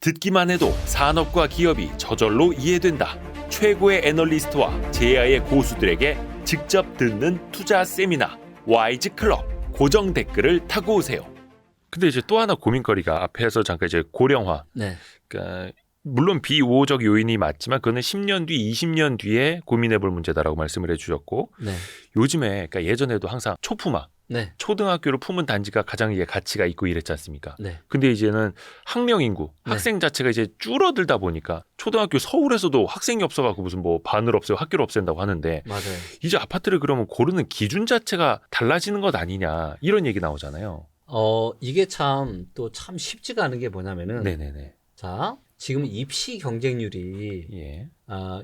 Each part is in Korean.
듣기만 해도 산업과 기업이 저절로 이해된다. 최고의 애널리스트와 제야의 고수들에게 직접 듣는 투자 세미나 와이즈 클럽. 고정 댓글을 타고 오세요. 근데 이제 또 하나 고민거리가 앞에서 잠깐 이제 고령화. 네. 그러니까 물론 비우호적 요인이 맞지만 그거는 10년 뒤, 20년 뒤에 고민해볼 문제다라고 말씀을 해주셨고 네. 요즘에 그러니까 예전에도 항상 초품화. 네. 초등학교를 품은 단지가 가장 이게 가치가 있고 이랬지 않습니까? 네. 근데 이제는 학령 인구, 네. 학생 자체가 이제 줄어들다 보니까 초등학교 서울에서도 학생이 없어갖고 무슨 뭐 반을 없애고 학교를 없앤다고 하는데 맞아요. 이제 아파트를 그러면 고르는 기준 자체가 달라지는 것 아니냐 이런 얘기 나오잖아요. 이게 참 또 참 쉽지가 않은 게 뭐냐면은 네네네. 자, 지금 입시 경쟁률이 예.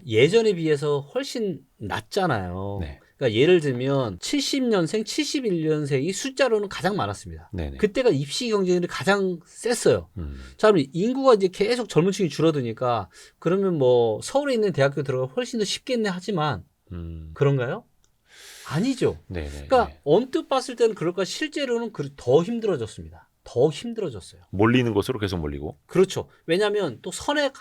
예전에 비해서 훨씬 낮잖아요. 네. 그러니까 예를 들면 70년생, 71년생이 숫자로는 가장 많았습니다. 네네. 그때가 입시 경쟁률이 가장 셌어요. 음. 자, 그럼 인구가 이제 계속 젊은 층이 줄어드니까 그러면 뭐 서울에 있는 대학교 들어가 훨씬 더 쉽겠네 하지만 그런가요? 아니죠. 네네. 그러니까 언뜻 봤을 때는 그럴까 실제로는 더 힘들어졌습니다. 더 힘들어졌어요. 몰리는 곳으로 계속 몰리고. 그렇죠. 왜냐하면 또 선행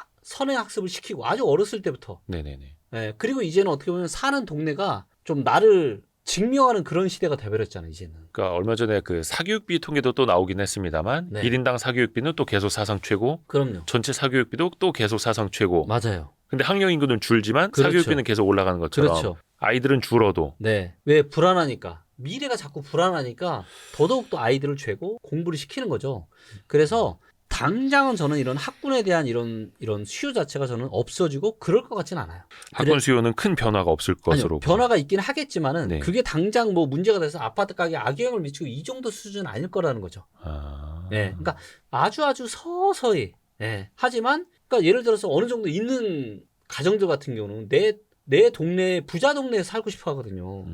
학습을 시키고 아주 어렸을 때부터. 네네네. 예, 그리고 이제는 어떻게 보면 사는 동네가 좀 나를 증명하는 그런 시대가 돼버렸잖아요, 이제는. 그러니까 얼마 전에 그 사교육비 통계도 또 나오긴 했습니다만 네. 1인당 사교육비는 또 계속 사상 최고, 그럼요. 전체 사교육비도 또 계속 사상 최고. 맞아요. 근데 학령 인구는 줄지만 그렇죠. 사교육비는 계속 올라가는 것처럼 그렇죠. 아이들은 줄어도. 네. 왜 불안하니까. 미래가 자꾸 불안하니까 더더욱 또 아이들을 죄고 공부를 시키는 거죠. 그래서 당장은 저는 이런 학군에 대한 이런 수요 자체가 저는 없어지고 그럴 것 같지는 않아요. 학군 수요는 큰 변화가 없을 것으로. 아니요, 변화가 있긴 하겠지만은 네. 그게 당장 뭐 문제가 돼서 아파트 가격에 악영향을 미치고 이 정도 수준은 아닐 거라는 거죠. 아. 네. 그러니까 아주 서서히. 네. 하지만 그러니까 예를 들어서 어느 정도 있는 가정들 같은 경우는 내 동네 부자 동네에 살고 싶어 하거든요.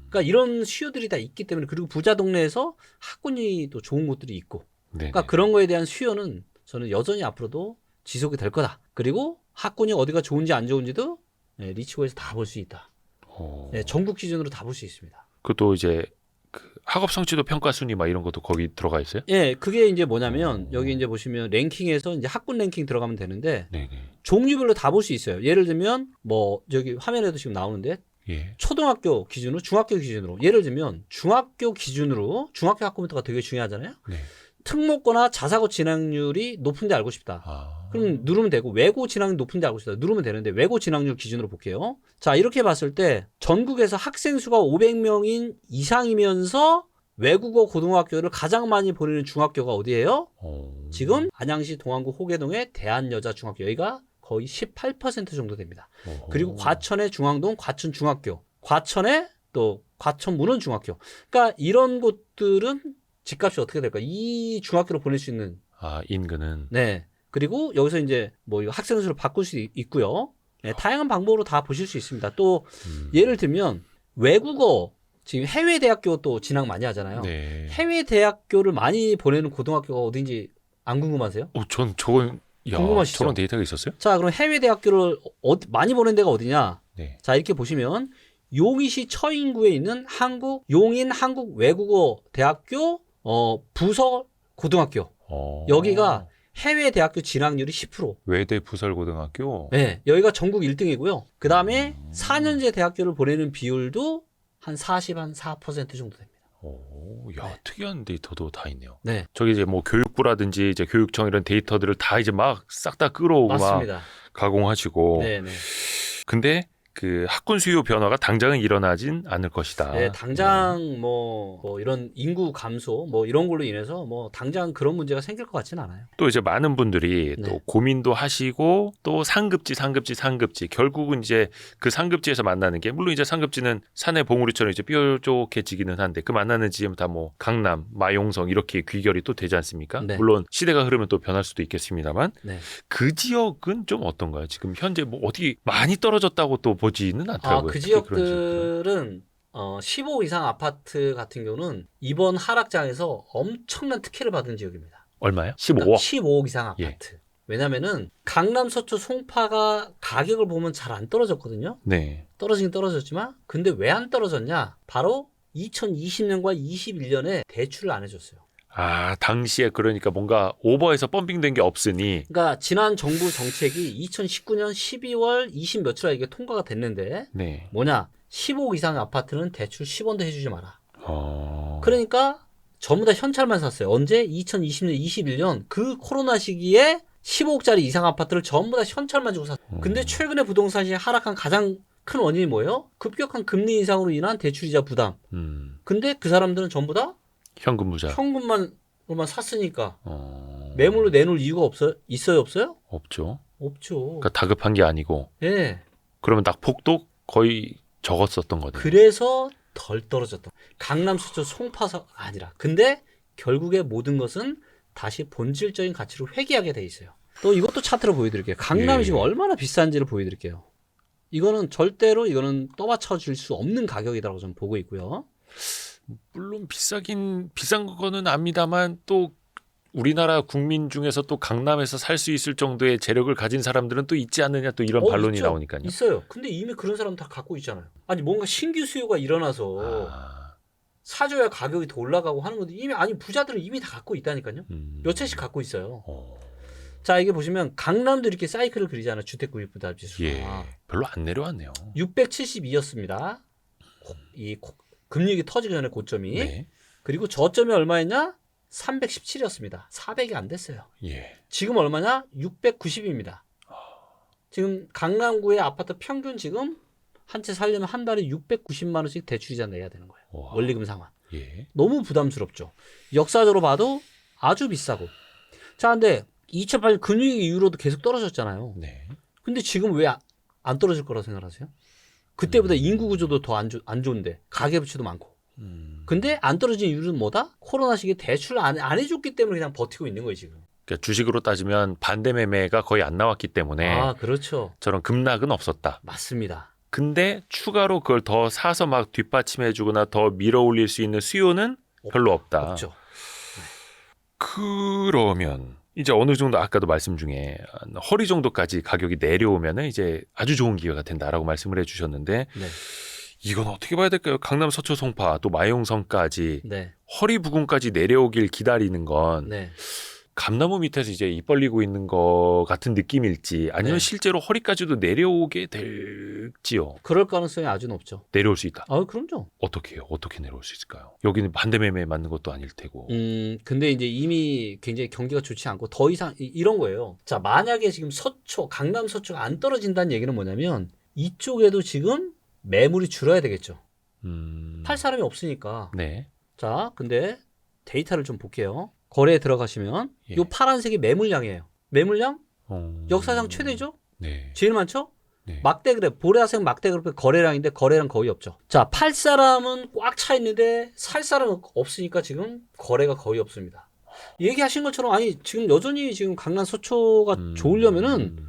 그러니까 이런 수요들이 다 있기 때문에 그리고 부자 동네에서 학군이 또 좋은 곳들이 있고 그러니까 네네. 그런 거에 대한 수요는 저는 여전히 앞으로도 지속이 될 거다. 그리고 학군이 어디가 좋은지 안 좋은지도 리치고에서 다 볼 수 있다. 네, 전국 기준으로 다 볼 수 있습니다. 그것도 이제 그 학업 성취도 평가 순위 막 이런 것도 거기 들어가 있어요? 예, 그게 이제 뭐냐면 여기 이제 보시면 랭킹에서 이제 학군 랭킹 들어가면 되는데 네네. 종류별로 다 볼 수 있어요. 예를 들면 뭐 저기 화면에도 지금 나오는데 예. 초등학교 기준으로 중학교 기준으로 예를 들면 중학교 기준으로 중학교 학부모가 되게 중요하잖아요. 네. 특목고나 자사고 진학률이 높은데 알고 싶다. 아. 그럼 누르면 되고 외고 진학률 높은데 알고 싶다. 누르면 되는데 외고 진학률 기준으로 볼게요. 자, 이렇게 봤을 때 전국에서 학생 수가 500명인 이상이면서 외국어 고등학교를 가장 많이 보내는 중학교가 어디예요? 지금 안양시 동안구 호계동의 대한여자중학교 여기가 거의 18% 정도 됩니다. 그리고 과천의 중앙동 과천중학교, 과천의 또 과천문헌중학교. 그러니까 이런 곳들은 집값이 어떻게 될까? 이 중학교로 보낼 수 있는. 인근은. 네. 그리고 여기서 이제 뭐 이거 학생 수를 바꿀 수 있고요. 네, 다양한 방법으로 다 보실 수 있습니다. 또 예를 들면 외국어 지금 해외 대학교 또 진학 많이 하잖아요. 네. 해외 대학교를 많이 보내는 고등학교가 어딘지 안 궁금하세요? 전 저건 궁금하시죠? 저런 데이터가 있었어요? 자, 그럼 해외 대학교를 많이 보낸 데가 어디냐? 네. 자, 이렇게 보시면 용인시 처인구에 있는 용인 한국 외국어 대학교 부서 고등학교. 여기가 해외 대학교 진학률이 10%. 외대 부설고등학교. 네, 여기가 전국 1등이고요. 그 다음에 4년제 대학교를 보내는 비율도 한 4% 정도 됩니다. 야, 특이한 데이터도 다 있네요. 네, 저기 이제 뭐 교육부라든지 이제 교육청 이런 데이터들을 다 이제 막 싹 다 끌어오고 맞습니다. 막 가공하시고. 네. 근데 그 학군 수요 변화가 당장은 일어나진 않을 것이다. 네, 당장 뭐 이런 인구 감소 뭐 이런 걸로 인해서 뭐 당장 그런 문제가 생길 것 같지는 않아요. 또 이제 많은 분들이 네. 또 고민도 하시고 또 상급지 결국은 이제 그 상급지에서 만나는 게 물론 이제 상급지는 산의 봉우리처럼 이제 뾰족해지기는 한데 그 만나는 지점 다 뭐 강남, 마용성 이렇게 귀결이 또 되지 않습니까? 네. 물론 시대가 흐르면 또 변할 수도 있겠습니다만 네. 그 지역은 좀 어떤가요? 지금 현재 뭐 어디 많이 떨어졌다고 또 보지는 않더라고요. 그 특히 그런 지역들은. 지역들은 15 이상 아파트 같은 경우는 이번 하락장에서 엄청난 특혜를 받은 지역입니다. 얼마요? 15억. 그러니까 15억 이상 아파트. 예. 왜냐면은 강남, 서초, 송파가 가격을 보면 잘 안 떨어졌거든요. 네. 떨어지긴 떨어졌지만 근데 왜 안 떨어졌냐? 바로 2020년과 21년에 대출을 안 해줬어요. 아, 당시에 그러니까 뭔가 오버해서 펌핑된 게 없으니. 그러니까 지난 정부 정책이 2019년 12월 20 며칠에 이게 통과가 됐는데 네. 뭐냐? 15억 이상 아파트는 대출 10원도 해주지 마라. 어. 그러니까 전부 다 현찰만 샀어요. 언제? 2020년, 21년 그 코로나 시기에 15억짜리 이상 아파트를 전부 다 현찰만 주고 샀어요. 근데 최근에 부동산이 하락한 가장 큰 원인이 뭐예요? 급격한 금리 인상으로 인한 대출이자 부담. 근데 그 사람들은 전부 다 현금 무자. 현금만 샀으니까 어. 매물로 내놓을 이유가 있어요, 없어요? 없죠. 없죠. 그러니까 다급한 게 아니고. 예. 그러면 낙폭도 거의 적었었던 거네요. 그래서 덜 떨어졌다. 강남, 수도, 송파사 아니라. 근데 결국에 모든 것은 다시 본질적인 가치로 회귀하게 돼 있어요. 또 이것도 차트로 보여드릴게요. 강남이 예. 지금 얼마나 비싼지를 보여드릴게요. 이거는 절대로 이거는 떠받쳐 줄 수 없는 가격이라고 저는 보고 있고요. 물론 비싼 거는 압니다만 또 우리나라 국민 중에서 또 강남에서 살 수 있을 정도의 재력을 가진 사람들은 또 있지 않느냐 또 이런 반론이 있죠. 나오니까요. 있어요. 근데 이미 그런 사람 다 갖고 있잖아요. 아니 뭔가 신규 수요가 일어나서 아, 사줘야 가격이 더 올라가고 하는 건데 이미 아니 부자들은 이미 다 갖고 있다니까요. 몇 채씩 갖고 있어요. 자 이게 보시면 강남도 이렇게 사이클을 그리잖아요. 주택구입부담 지수가. 예, 별로 안 내려왔네요. 672였습니다. 이 금리가 터지기 전에 고점이. 네, 그리고 저점이 얼마였냐? 317이었습니다. 400이 안 됐어요. 예, 지금 얼마냐? 690입니다. 지금 강남구의 아파트 평균 지금 한 채 살려면 한 달에 690만 원씩 대출이자 내야 되는 거예요. 와. 원리금 상환. 예, 너무 부담스럽죠. 역사적으로 봐도 아주 비싸고. 자, 근데 2008년 금융위기 이후로도 계속 떨어졌잖아요. 네, 근데 지금 왜 안 떨어질 거라고 생각하세요? 그때보다 인구 구조도 더 안 좋은데 가계부채도 많고. 근데 안 떨어진 이유는 뭐다? 코로나 시기에 대출을 안 해줬기 때문에 그냥 버티고 있는 거예요 지금. 그러니까 주식으로 따지면 반대 매매가 거의 안 나왔기 때문에 아 그렇죠. 저런 급락은 없었다. 맞습니다. 근데 추가로 그걸 더 사서 막 뒷받침해주거나 더 밀어올릴 수 있는 수요는 별로 없다. 없죠. 그러면 이제 어느 정도 아까도 말씀 중에 허리 정도까지 가격이 내려오면은 이제 아주 좋은 기회가 된다라고 말씀을 해주셨는데 네. 이건 어떻게 봐야 될까요? 강남 서초 송파 또 마용성까지 네. 허리 부근까지 내려오길 기다리는 건 네. 감나무 밑에서 이제 입 벌리고 있는 거 같은 느낌일지 아니면 네. 실제로 허리까지도 내려오게 될지요. 그럴 가능성이 아주 높죠. 내려올 수 있다. 아 그럼요. 어떻게 해요? 어떻게 내려올 수 있을까요? 여기는 반대 매매에 맞는 것도 아닐 테고. 근데 이제 이미 굉장히 경기가 좋지 않고 더 이상 이런 거예요. 자 만약에 지금 서초 강남 서초가 안 떨어진다는 얘기는 뭐냐면 이쪽에도 지금 매물이 줄어야 되겠죠. 팔 사람이 없으니까. 네. 자, 근데 데이터를 좀 볼게요. 거래에 들어가시면 예. 요 파란색이 매물량이에요. 매물량 역사상 최대죠? 네. 제일 많죠? 네. 막대 그래프, 보라색 막대 그래프 거래량인데 거래량 거의 없죠. 자, 팔 사람은 꽉 차 있는데 살 사람은 없으니까 지금 거래가 거의 없습니다. 얘기하신 것처럼 아니 지금 여전히 지금 강남 서초가 좋으려면은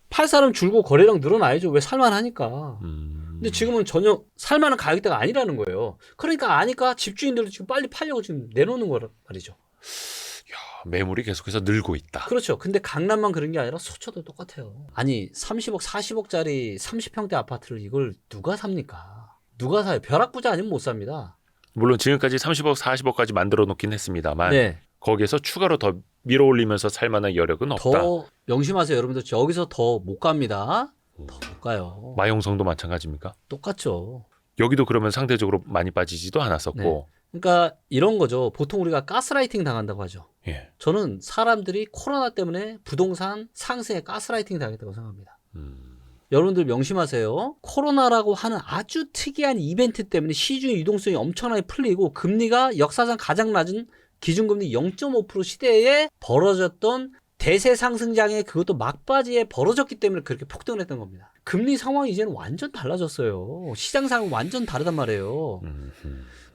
팔 사람 줄고 거래량 늘어나야죠. 왜 살만하니까. 근데 지금은 전혀 살만한 가격대가 아니라는 거예요. 그러니까 아니까 집주인들도 지금 빨리 팔려고 지금 내놓는 거란 말이죠. 야, 매물이 계속해서 늘고 있다. 그렇죠. 근데 강남만 그런 게 아니라 서초도 똑같아요. 아니 30억, 40억짜리 30평대 아파트를 이걸 누가 삽니까? 누가 사요? 벼락부자 아니면 못 삽니다. 물론 지금까지 30억, 40억까지 만들어 놓긴 했습니다만 네. 거기에서 추가로 더 밀어올리면서 살만한 여력은 없다. 더 명심하세요. 여러분들 여기서 더 못 갑니다. 더 못 가요. 마용성도 마찬가지입니까? 똑같죠. 여기도 그러면 상대적으로 많이 빠지지도 않았었고. 그러니까 이런 거죠. 보통 우리가 가스라이팅 당한다고 하죠. 예. 저는 사람들이 코로나 때문에 부동산 상승에 가스라이팅 당했다고 생각합니다. 여러분들 명심하세요. 코로나라고 하는 아주 특이한 이벤트 때문에 시중의 유동성이 엄청나게 풀리고 금리가 역사상 가장 낮은 기준금리 0.5% 시대에 벌어졌던 대세 상승장에 그것도 막바지에 벌어졌기 때문에 그렇게 폭등을 했던 겁니다. 금리 상황이 이제는 완전 달라졌어요. 시장 상황이 완전 다르단 말이에요.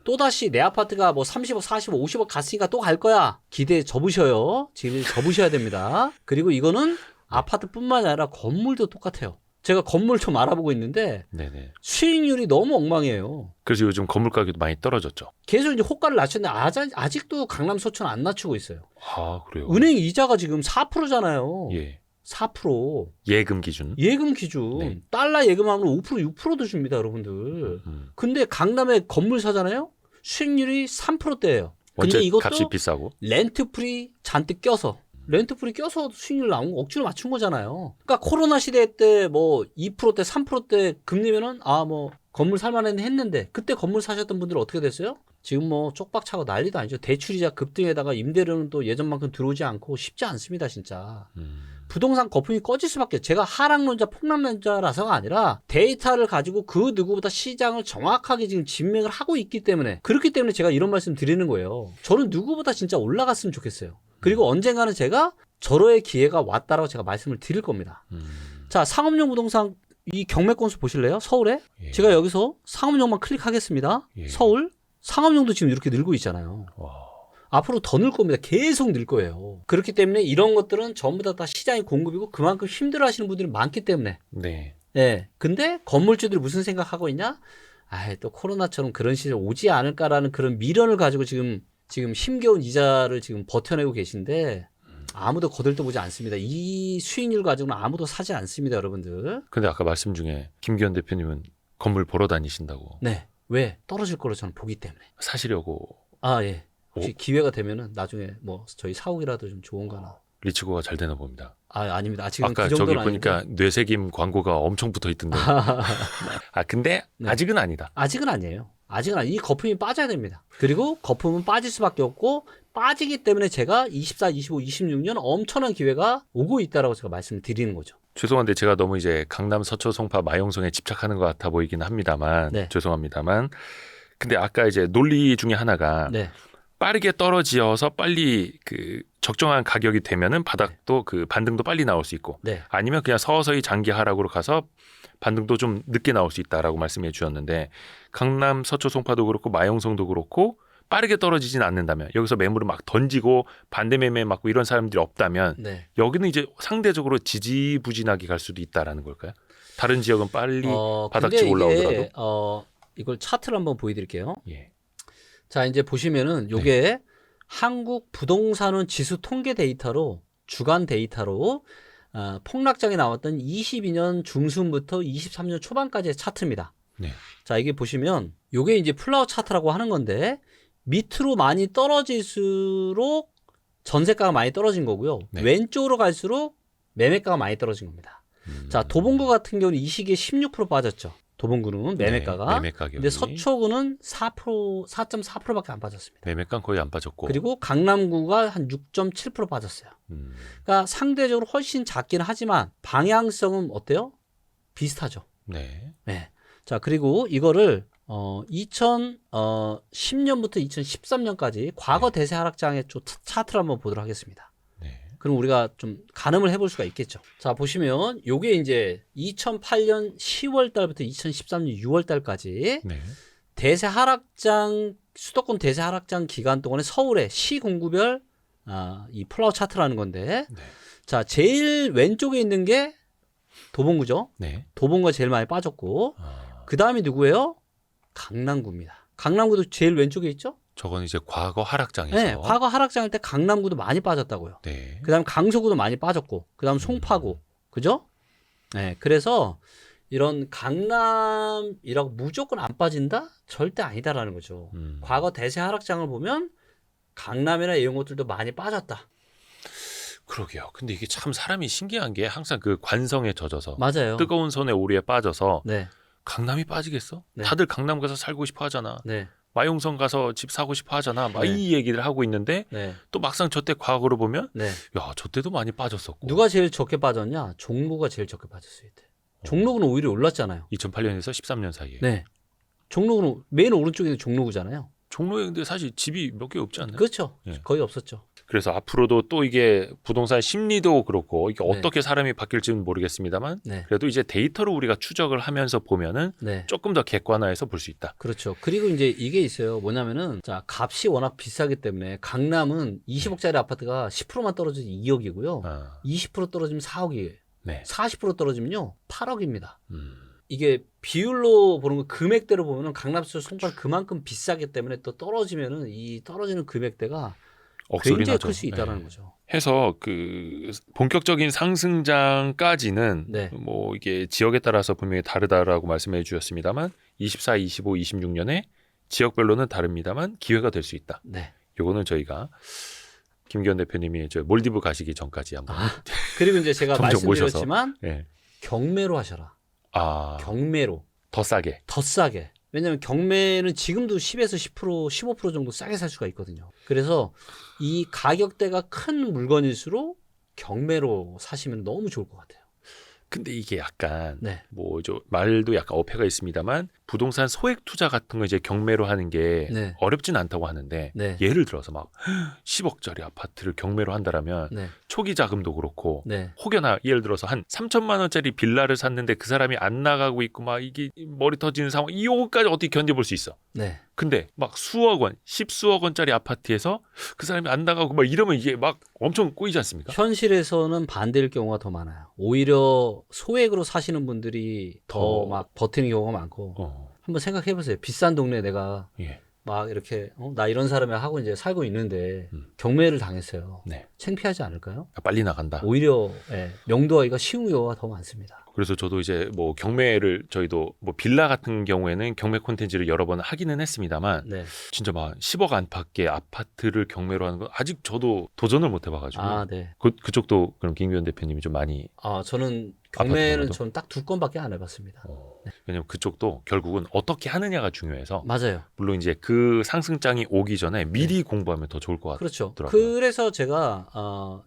또다시 내 아파트가 뭐 30억, 40억, 50억 갔으니까 또 갈 거야. 기대에 접으셔요. 지금 접으셔야 됩니다. 그리고 이거는 아파트뿐만 아니라 건물도 똑같아요. 제가 건물 좀 알아보고 있는데 네네. 수익률이 너무 엉망이에요. 그래서 요즘 건물 가격도 많이 떨어졌죠. 계속 이제 호가를 낮췄는데 아직도 강남 서초는 안 낮추고 있어요. 아, 그래요? 은행 이자가 지금 4%잖아요. 예. 4%. 예금 기준. 예금 기준. 네. 달러 예금하면 5%, 6%도 줍니다, 여러분들. 근데 강남에 건물 사잖아요? 수익률이 3%대예요. 근데 원체 이것도 값이 비싸고. 렌트프리 잔뜩 껴서 렌트프리 껴서 수익률 나온 거 억지로 맞춘 거잖아요. 그러니까 코로나 시대 때 뭐 2%대 3%대 금리면은 뭐 건물 살만했는데 했는데 그때 건물 사셨던 분들은 어떻게 됐어요? 지금 뭐 쪽박차고 난리도 아니죠. 대출이자 급등에다가 임대료는 또 예전만큼 들어오지 않고 쉽지 않습니다, 진짜. 부동산 거품이 꺼질 수밖에. 제가 하락론자 폭락론자라서가 아니라 데이터를 가지고 그 누구보다 시장을 정확하게 지금 진맥을 하고 있기 때문에, 그렇기 때문에 제가 이런 말씀 드리는 거예요. 저는 누구보다 진짜 올라갔으면 좋겠어요. 그리고 언젠가는 제가 절호의 기회가 왔다라고 제가 말씀을 드릴 겁니다. 자, 상업용 부동산 이 경매 건수 보실래요? 서울에? 예. 제가 여기서 상업용만 클릭하겠습니다. 예. 서울 상업용도 지금 이렇게 늘고 있잖아요. 와. 앞으로 더 늘 겁니다. 계속 늘 거예요. 그렇기 때문에 이런 것들은 전부 다 시장의 공급이고 그만큼 힘들어 하시는 분들이 많기 때문에. 네. 예. 근데 건물주들이 무슨 생각하고 있냐? 또 코로나처럼 그런 시절 오지 않을까라는 그런 미련을 가지고 지금 힘겨운 이자를 지금 버텨내고 계신데 아무도 거들떠보지 않습니다. 이 수익률 가지고는 아무도 사지 않습니다, 여러분들. 근데 아까 말씀 중에 김기현 대표님은 건물 보러 다니신다고. 네. 왜? 떨어질 거로 저는 보기 때문에. 사시려고. 예. 혹시 기회가 되면은 나중에 뭐 저희 사옥이라도 좀 좋은 거나. 리치고가 잘 되나 봅니다. 아닙니다. 지금 아까 그 정도는 저기 보니까 아닌데. 뇌색임 광고가 엄청 붙어 있던데. 근데 네. 아직은 아니다. 아직은 아니에요. 이 거품이 빠져야 됩니다. 그리고 거품은 빠질 수밖에 없고 빠지기 때문에 제가 24, 25, 26년 엄청난 기회가 오고 있다라고 제가 말씀을 드리는 거죠. 죄송한데 제가 너무 이제 강남, 서초, 송파, 마용성에 집착하는 것 같아 보이긴 합니다만 네. 죄송합니다만 근데 아까 이제 논리 중에 하나가 네. 빠르게 떨어지어서 빨리 그 적정한 가격이 되면은 바닥도 그 반등도 빨리 나올 수 있고 네. 아니면 그냥 서서히 장기 하락으로 가서 반등도 좀 늦게 나올 수 있다라고 말씀해 주셨는데 강남, 서초, 송파도 그렇고 마용성도 그렇고 빠르게 떨어지진 않는다면 여기서 매물을 막 던지고 반대 매매 맞고 이런 사람들이 없다면 네. 여기는 이제 상대적으로 지지부진하게 갈 수도 있다라는 걸까요? 다른 지역은 빨리 바닥치고 올라오더라도. 이걸 차트를 한번 보여드릴게요. 예. 자, 이제 보시면은 요게 한국 부동산원 지수 통계 데이터로 주간 데이터로 폭락장에 나왔던 22년 중순부터 23년 초반까지의 차트입니다. 네. 자, 이게 보시면 요게 이제 플라워 차트라고 하는 건데 밑으로 많이 떨어질수록 전세가가 많이 떨어진 거고요. 네. 왼쪽으로 갈수록 매매가가 많이 떨어진 겁니다. 자, 도봉구 같은 경우는 이 시기에 16% 빠졌죠. 도봉구는 매매가가. 네, 매매 가격이. 근데 서초구는 4.4%밖에 안 빠졌습니다. 매매가 거의 안 빠졌고. 그리고 강남구가 한 6.7% 빠졌어요. 그러니까 상대적으로 훨씬 작긴 하지만 방향성은 어때요? 비슷하죠. 네. 네. 자, 그리고 이거를 2010년부터 2013년까지 과거 대세 하락장의 차트를 한번 보도록 하겠습니다. 네. 그럼 우리가 좀 가늠을 해볼 수가 있겠죠. 자, 보시면 요게 이제 2008년 10월 달부터 2013년 6월 달까지 네. 대세 하락장, 수도권 대세 하락장 기간 동안에 서울의 시 공구별 이 플라워 차트라는 건데, 네. 자, 제일 왼쪽에 있는 게 도봉구죠. 네. 도봉구가 제일 많이 빠졌고, 그 다음이 누구예요? 강남구입니다. 강남구도 제일 왼쪽에 있죠? 저건 이제 과거 하락장에서. 네, 과거 하락장일 때 강남구도 많이 빠졌다고요. 네. 그 다음 강서구도 많이 빠졌고, 그 다음 송파구, 그죠? 네, 그래서 이런 강남이라고 무조건 안 빠진다? 절대 아니다라는 거죠. 과거 대세 하락장을 보면 강남이나 이런 것들도 많이 빠졌다. 그러게요. 근데 이게 참 사람이 신기한 게 항상 그 관성에 젖어서 맞아요. 뜨거운 손에 오리에 빠져서 네, 강남이 빠지겠어? 네. 다들 강남 가서 살고 싶어 하잖아. 네, 마용성 가서 집 사고 싶어 하잖아. 막 네. 이 얘기를 하고 있는데 네, 또 막상 저때 과거로 보면 네. 야, 저때도 많이 빠졌었고. 누가 제일 적게 빠졌냐? 종로가 제일 적게 빠졌어요. 이때. 종로구는 오히려 올랐잖아요. 2008년에서 13년 사이에. 네. 종로구는 맨 오른쪽에 있는 종로구잖아요. 종로에 근데 사실 집이 몇 개 없지 않나요? 그렇죠. 예. 거의 없었죠. 그래서 앞으로도 또 이게 부동산 심리도 그렇고 이게 네. 어떻게 사람이 바뀔지는 모르겠습니다만 네. 그래도 이제 데이터로 우리가 추적을 하면서 보면은 네. 조금 더 객관화해서 볼 수 있다. 그렇죠. 그리고 이제 이게 있어요. 뭐냐면은 자, 값이 워낙 비싸기 때문에 강남은 20억짜리 아파트가 10%만 떨어지면 2억이고요. 20% 떨어지면 4억이에요. 네. 40% 떨어지면요 8억입니다. 이게 비율로 보는 거 금액대로 보면은 강남수 송파 그만큼 비싸기 때문에 또 떨어지면은 이 떨어지는 금액대가 억소리 굉장히 나죠. 클 수 있다는 네. 거죠. 해서 그 본격적인 상승장까지는 네. 뭐 이게 지역에 따라서 분명히 다르다라고 말씀해 주셨습니다만 24, 25, 26년에 지역별로는 다릅니다만 기회가 될 수 있다. 네. 요거는 저희가 김기현 대표님이 저 몰디브 가시기 전까지 한번 그리고 이제 제가 종종 말씀드렸지만 예. 경매로 하셔라. 아, 경매로. 더 싸게. 더 싸게. 왜냐하면 경매는 지금도 10에서 10%, 15% 정도 싸게 살 수가 있거든요. 그래서 이 가격대가 큰 물건일수록 경매로 사시면 너무 좋을 것 같아요. 근데 이게 약간 네. 뭐 저 말도 약간 어폐가 있습니다만 부동산 소액 투자 같은 거 이제 경매로 하는 게 네. 어렵진 않다고 하는데 네. 예를 들어서 막 10억짜리 아파트를 경매로 한다라면 네. 초기 자금도 그렇고 네. 혹여나 예를 들어서 한 3천만 원짜리 빌라를 샀는데 그 사람이 안 나가고 있고 막 이게 머리 터지는 상황 이거까지 어떻게 견뎌볼 수 있어. 네. 근데 막 수억 원, 10수억 원짜리 아파트에서 그 사람이 안 나가고 막 이러면 이게 막 엄청 꼬이지 않습니까? 현실에서는 반대일 경우가 더 많아요. 오히려 소액으로 사시는 분들이 더 막 버티는 경우가 많고 한번 생각해 보세요. 비싼 동네에 내가 예. 막 이렇게 나 이런 사람이 하고 이제 살고 있는데 경매를 당했어요. 네. 창피하지 않을까요? 빨리 나간다. 오히려 명도하기가 쉬운 경우가 더 많습니다. 그래서 저도 이제 뭐 경매를 저희도 뭐 빌라 같은 경우에는 경매 콘텐츠를 여러 번 하기는 했습니다만 네. 진짜 막 10억 안팎의 아파트를 경매로 하는 건 아직 저도 도전을 못 해봐가지고 네. 그쪽도 그럼 김기현 대표님이 좀 많이 저는 경매는 아파트 저는 딱 2건밖에 안 해봤습니다. 왜냐면 그쪽도 결국은 어떻게 하느냐가 중요해서 맞아요. 물론 이제 그 상승장이 오기 전에 미리 공부하면 더 좋을 것 같아요. 그렇죠. 더라고요. 그래서 제가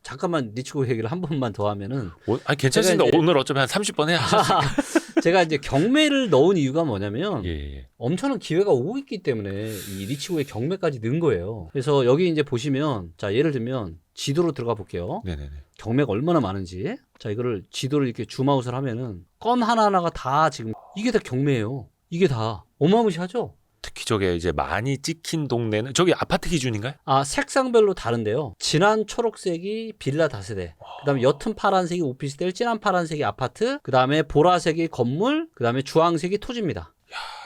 잠깐만 니치고 얘기를 한 번만 더 하면은 아니 괜찮습니다. 제가 이제- 오늘 어차피 한 30번 해야 하셨으니까. 제가 이제 경매를 넣은 이유가 뭐냐면 예. 엄청난 기회가 오고 있기 때문에 이 리치고의 경매까지 넣은 거예요. 그래서 여기 이제 보시면 자 예를 들면 지도로 들어가 볼게요. 네네네. 경매가 얼마나 많은지. 자 이거를 지도를 이렇게 줌아웃을 하면은 건 하나하나가 다 지금 이게 다 경매예요. 이게 다 어마무시하죠. 특히 저게 이제 많이 찍힌 동네는 저기 아파트 기준인가요? 색상별로 다른데요. 진한 초록색이 빌라 다세대, 그다음에 옅은 파란색이 오피스텔, 진한 파란색이 아파트, 그다음에 보라색이 건물, 그다음에 주황색이 토지입니다.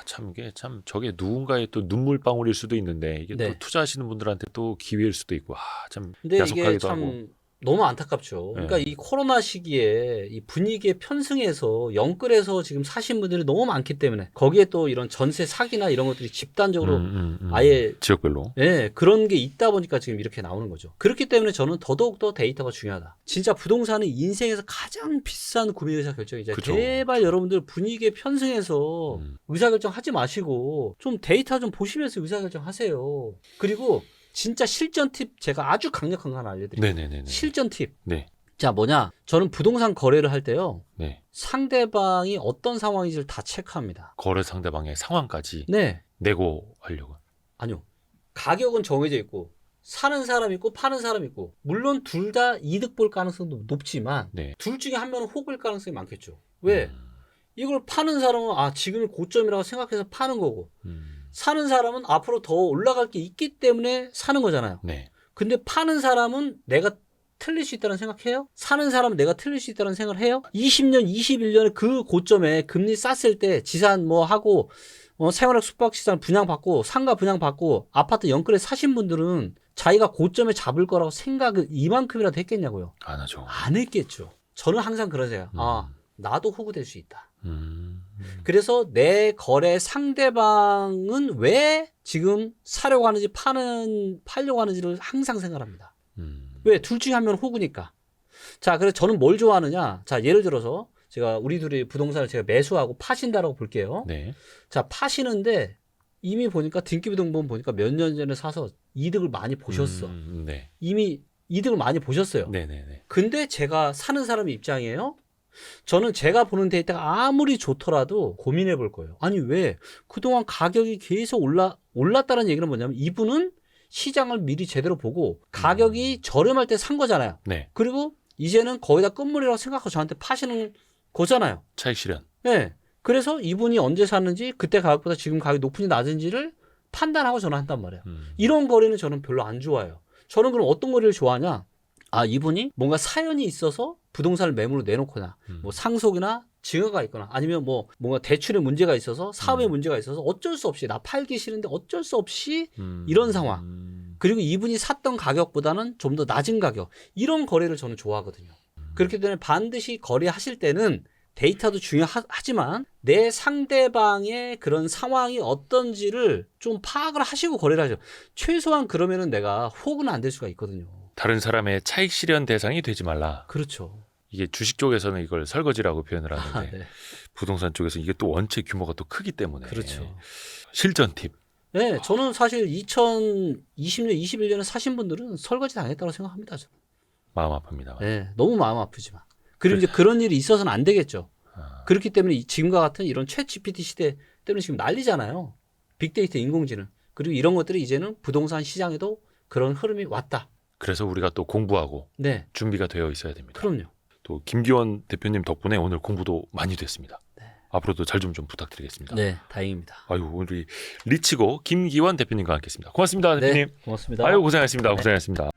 참 이게 참 저게 누군가의 또 눈물방울일 수도 있는데 이게 네. 또 투자하시는 분들한테 또 기회일 수도 있고 참 근데 이게 야속하기도 참 하고. 너무 안타깝죠. 그러니까 네. 이 코로나 시기에 이 분위기에 편승해서 영끌에서 지금 사신 분들이 너무 많기 때문에 거기에 또 이런 전세 사기나 이런 것들이 집단적으로 아예 지역별로. 그런 게 있다 보니까 지금 이렇게 나오는 거죠. 그렇기 때문에 저는 더더욱더 데이터가 중요하다. 진짜 부동산은 인생에서 가장 비싼 구매 의사 결정이죠. 그쵸. 제발 여러분들 분위기에 편승해서 의사결정 하지 마시고 좀 데이터 좀 보시면서 의사결정 하세요. 그리고 진짜 실전 팁 제가 아주 강력한 거 하나 알려드릴게요. 네네네. 실전 팁. 네. 자 뭐냐? 저는 부동산 거래를 할 때요. 네. 상대방이 어떤 상황인지를 다 체크합니다. 거래 상대방의 상황까지 네. 내고 하려고. 아니요. 가격은 정해져 있고 사는 사람 있고 파는 사람 있고 물론 둘 다 이득 볼 가능성도 높지만 네. 둘 중에 한 명은 혹을 가능성이 많겠죠. 왜? 이걸 파는 사람은 지금이 고점이라고 생각해서 파는 거고 사는 사람은 앞으로 더 올라갈 게 있기 때문에 사는 거잖아요. 네. 근데 파는 사람은 내가 틀릴 수 있다는 생각해요? 사는 사람은 내가 틀릴 수 있다는 생각을 해요? 20년, 21년에 그 고점에 금리 쌌을 때 지산 뭐 하고 생활학 숙박시장 분양받고 상가 분양받고 아파트 연끌에 사신 분들은 자기가 고점에 잡을 거라고 생각을 이만큼이라도 했겠냐고요. 안 하죠. 안 했겠죠. 저는 항상 그러세요. 나도 호구될 수 있다. 그래서 내 거래 상대방은 왜 지금 사려고 하는지 팔려고 하는지를 항상 생각합니다. 왜? 둘 중에 한 명은 호구니까. 자, 그래서 저는 뭘 좋아하느냐. 자, 예를 들어서 제가 우리 둘이 부동산을 제가 매수하고 파신다라고 볼게요. 네. 자, 파시는데 이미 보니까 등기부등본 보니까 몇 년 전에 사서 이득을 많이 보셨어. 네. 이미 이득을 많이 보셨어요. 네네네. 근데 제가 사는 사람의 입장이에요. 저는 제가 보는 데이터가 아무리 좋더라도 고민해 볼 거예요. 아니 왜 그동안 가격이 계속 올랐다는 얘기는 뭐냐면 이분은 시장을 미리 제대로 보고 가격이 저렴할 때 산 거잖아요. 네. 그리고 이제는 거의 다 끝물이라고 생각하고 저한테 파시는 거잖아요. 차익 실현. 네. 그래서 이분이 언제 샀는지 그때 가격보다 지금 가격이 높은지 낮은지를 판단하고 전화한단 말이에요. 이런 거래는 저는 별로 안 좋아해요. 저는 그럼 어떤 거래를 좋아하냐? 이분이 뭔가 사연이 있어서 부동산을 매물로 내놓거나 뭐 상속이나 증여가 있거나 아니면 뭐 뭔가 대출에 문제가 있어서 사업에 문제가 있어서 어쩔 수 없이 나 팔기 싫은데 어쩔 수 없이 이런 상황. 그리고 이분이 샀던 가격보다는 좀 더 낮은 가격. 이런 거래를 저는 좋아하거든요. 그렇기 때문에 반드시 거래하실 때는 데이터도 중요하지만 내 상대방의 그런 상황이 어떤지를 좀 파악을 하시고 거래를 하죠. 최소한 그러면은 내가 호구는 안 될 수가 있거든요. 다른 사람의 차익 실현 대상이 되지 말라. 그렇죠. 이게 주식 쪽에서는 이걸 설거지라고 표현을 하는데 네. 부동산 쪽에서 이게 또 원체 규모가 또 크기 때문에 그렇죠. 실전 팁. 네, 저는 사실 2020년, 21년에 사신 분들은 설거지 당했다고 생각합니다. 저는. 마음 아픕니다. 네, 너무 마음 아프지만. 그리고 이제 그런 일이 있어서는 안 되겠죠. 아, 그렇기 때문에 지금과 같은 이런 챗 GPT 시대 때문에 지금 난리잖아요. 빅데이터, 인공지능. 그리고 이런 것들이 이제는 부동산 시장에도 그런 흐름이 왔다. 그래서 우리가 또 공부하고 네, 준비가 되어 있어야 됩니다. 그럼요. 또 김기원 대표님 덕분에 오늘 공부도 많이 됐습니다. 앞으로도 잘 좀 부탁드리겠습니다. 네, 다행입니다. 아유, 우리 리치고 김기원 대표님과 함께했습니다. 고맙습니다, 대표님. 네, 고맙습니다. 아유, 고생하셨습니다. 네. 고생하셨습니다.